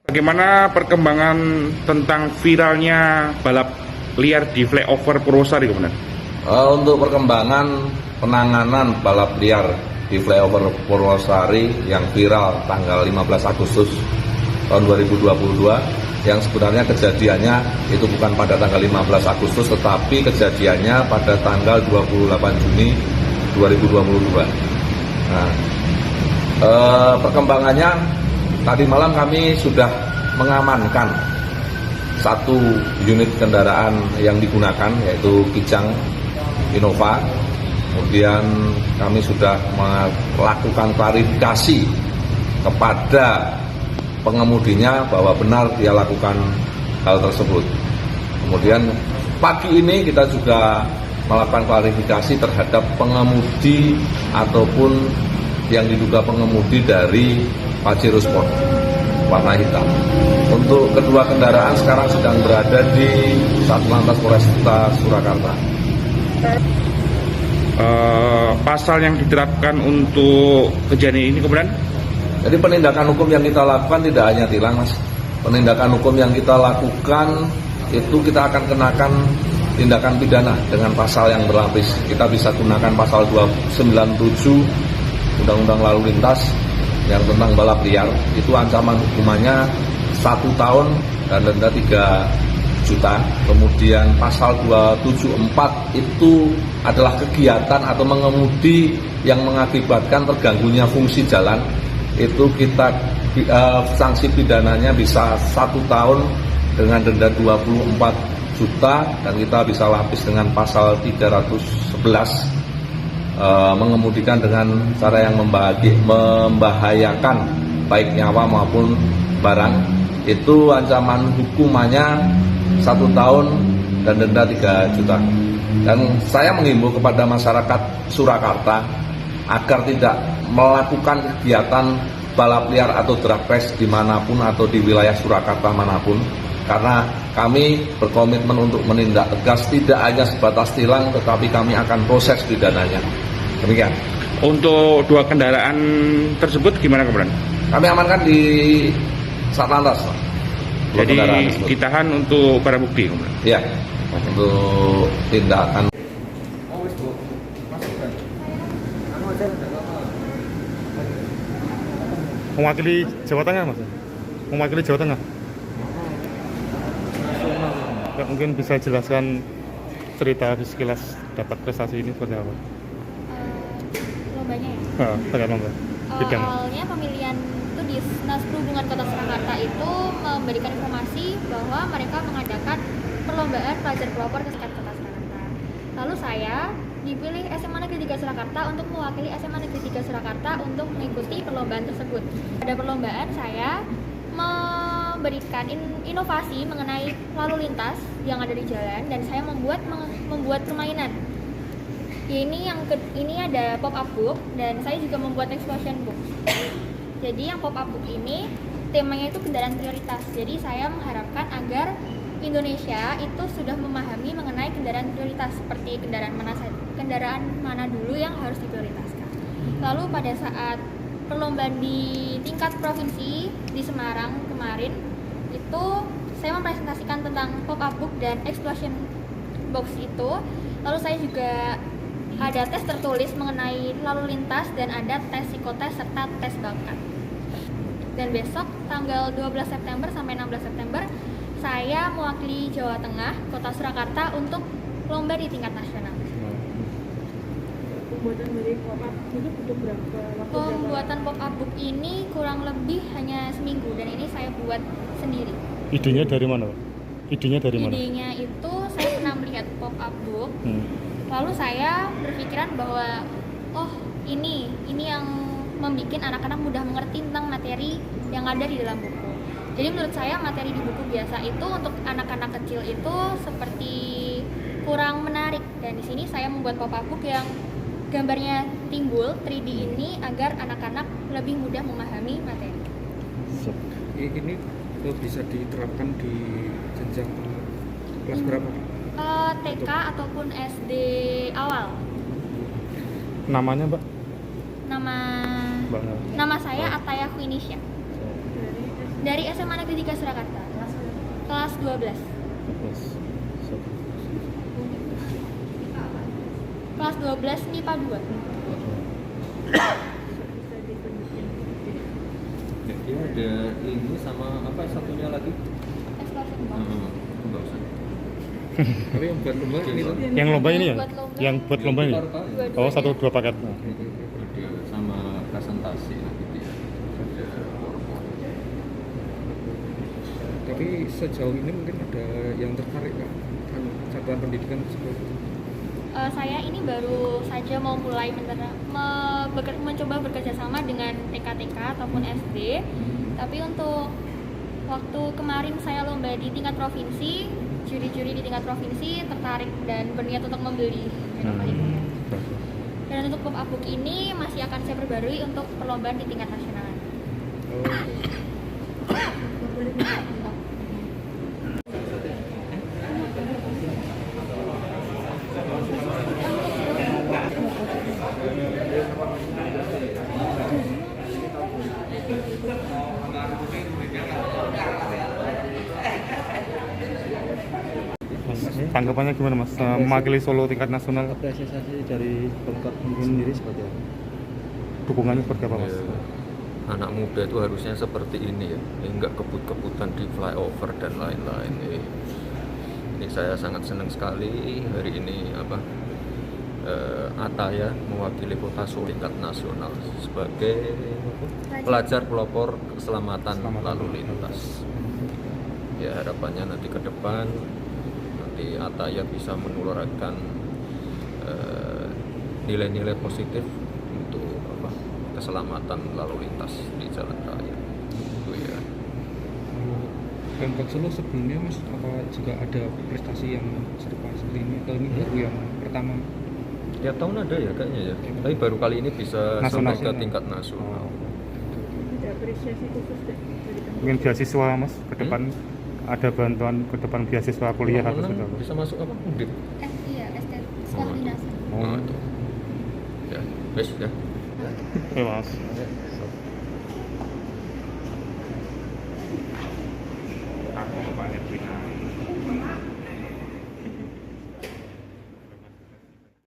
Bagaimana perkembangan tentang viralnya balap liar di flyover Purwosari, Komandan? Untuk perkembangan penanganan balap liar di flyover Purwosari yang viral tanggal 15 Agustus tahun 2022, yang sebenarnya kejadiannya itu bukan pada tanggal 15 Agustus tetapi kejadiannya pada tanggal 28 Juni 2022. Nah, perkembangannya tadi malam kami sudah mengamankan satu unit kendaraan yang digunakan, yaitu Kijang Innova. Kemudian kami sudah melakukan klarifikasi kepada pengemudinya bahwa benar dia lakukan hal tersebut. Kemudian pagi ini kita juga melakukan klarifikasi terhadap pengemudi ataupun yang diduga pengemudi dari Pajero Sport warna hitam. Untuk kedua kendaraan sekarang sedang berada di Satlantas Polresta Surakarta. Pasal yang diterapkan untuk kejadian ini, kemudian? Jadi penindakan hukum yang kita lakukan tidak hanya tilang, Mas. Penindakan hukum yang kita lakukan itu kita akan kenakan tindakan pidana dengan pasal yang berlapis. Kita bisa gunakan pasal 297 Undang-Undang Lalu Lintas yang tentang balap liar. Itu ancaman hukumannya 1 tahun dan denda 3 juta. Kemudian pasal 274 itu adalah kegiatan atau mengemudi yang mengakibatkan terganggunya fungsi jalan. Itu kita sanksi pidananya bisa 1 tahun dengan denda 24 juta dan kita bisa lapis dengan pasal 311 mengemudikan dengan cara yang membahayakan baik nyawa maupun barang. Itu ancaman hukumannya 1 tahun dan denda 3 juta. Dan saya menghimbau kepada masyarakat Surakarta agar tidak melakukan kegiatan balap liar atau drag race dimanapun atau di wilayah Surakarta manapun, karena kami berkomitmen untuk menindak tegas tidak hanya sebatas tilang tetapi kami akan proses pidananya. Demikian. Untuk dua kendaraan tersebut gimana, kemudian? Kami amankan di Satlantas. Jadi ditahan untuk barang bukti, kemudian? Iya, untuk tindakan. Mewakili Jawa Tengah, Mas? Mewakili Jawa Tengah? Ya, mungkin bisa jelaskan cerita sekilas dapat prestasi ini seperti apa? Lombanya ya? Terkait lomba. Bidang. Awalnya pemilihan itu Dinas Perhubungan Kota Surakarta itu memberikan informasi bahwa mereka mengadakan perlombaan pelajar pelopor ke sekat Kota Surakarta. Lalu saya dipilih SMA Negeri 3 Surakarta untuk mewakili SMA Negeri 3 Surakarta untuk mengikuti perlombaan tersebut. Pada perlombaan saya memberikan inovasi mengenai lalu lintas yang ada di jalan dan saya membuat permainan. Ini ada pop up book dan saya juga membuat explosion book. Jadi yang pop up book ini temanya itu kendaraan prioritas. Jadi saya mengharapkan agar Indonesia itu sudah memahami mengenai kendaraan prioritas, seperti kendaraan mana dulu yang harus diprioritaskan. Lalu pada saat perlombaan di tingkat provinsi di Semarang kemarin itu saya mempresentasikan tentang pop up book dan explosion box itu. Lalu saya juga ada tes tertulis mengenai lalu lintas dan ada tes psikotes serta tes bakat. Dan besok tanggal 12 September sampai 16 September saya mewakili Jawa Tengah, Kota Surakarta untuk lomba di tingkat nasional. Pembuatan dari pop up ini butuh berapa waktu? Pembuatan pop up book ini kurang lebih hanya seminggu dan ini saya buat sendiri. Idenya dari mana, Pak? Idenya dari mana? Idenya itu saya pernah melihat pop up book. Lalu saya berpikiran bahwa ini yang membuat anak-anak mudah mengerti tentang materi yang ada di dalam buku. Jadi menurut saya materi di buku biasa itu untuk anak-anak kecil itu seperti kurang menarik, dan di sini saya membuat pop up book yang gambarnya timbul 3D ini agar anak-anak lebih mudah memahami materi. Ini bisa diterapkan di jenjang kelas berapa? TK ataupun SD awal. Namanya, Mbak? Nama saya Ataya Kwinisya. Dari SMA Negeri 3 Surakarta. Kelas 12. Kelas 12 MIPA 2. Dia ada ini sama apa satunya lagi? Excursion box. Enggak usah. Tapi yang buat lomba ini tuh Yang lomba ini ya? Buat lomba. Yang buat lomba ini? Dua-duanya. Oh, 1-2 paket. Ada sama presentasi nanti dia. Ada PowerPoint. tapi sejauh ini mungkin ada yang tertarik Kak satuan pendidikan tersebut. Saya ini baru saja mau mulai mencoba bekerja sama dengan TK-TK ataupun SD. Tapi untuk waktu kemarin saya lomba di tingkat provinsi, juri-juri di tingkat provinsi tertarik dan berniat untuk membeli. Dan untuk pop-up book ini masih akan saya perbarui untuk perlombaan di tingkat nasional. Tanggapannya gimana Mas? Mewakili Solo tingkat nasional, Apresiasi dari Pemkot sendiri seperti apa? dukungannya seperti apa Mas? Anak muda itu harusnya seperti ini ya, enggak kebut-kebutan di flyover dan lain-lain. Ini saya sangat senang sekali hari ini Ataya mewakili Kota Solo tingkat nasional sebagai pelajar pelopor keselamatan lalu lintas. Ya harapannya nanti ke depan Ataya bisa menularkan nilai-nilai positif untuk keselamatan lalu lintas di jalan raya. Itu ya. Pemkot Solo sebelumnya Mas apa juga ada prestasi yang serupa seperti ini atau ini baru yang pertama? Tiap tahun ada ya kayaknya ya. Tapi baru kali ini bisa Nasional. sampai ke tingkat nasional. Ada apresiasi khusus dari Pemkot. Mungkin beasiswa Mas ke depan ada bantuan ke depan beasiswa kuliah Kalau atau menang sudah? bisa masuk apa? Undip. Iya, sekolah dinas. Oh, itu. Ya, wes ya. Oke Mas. Aku kepala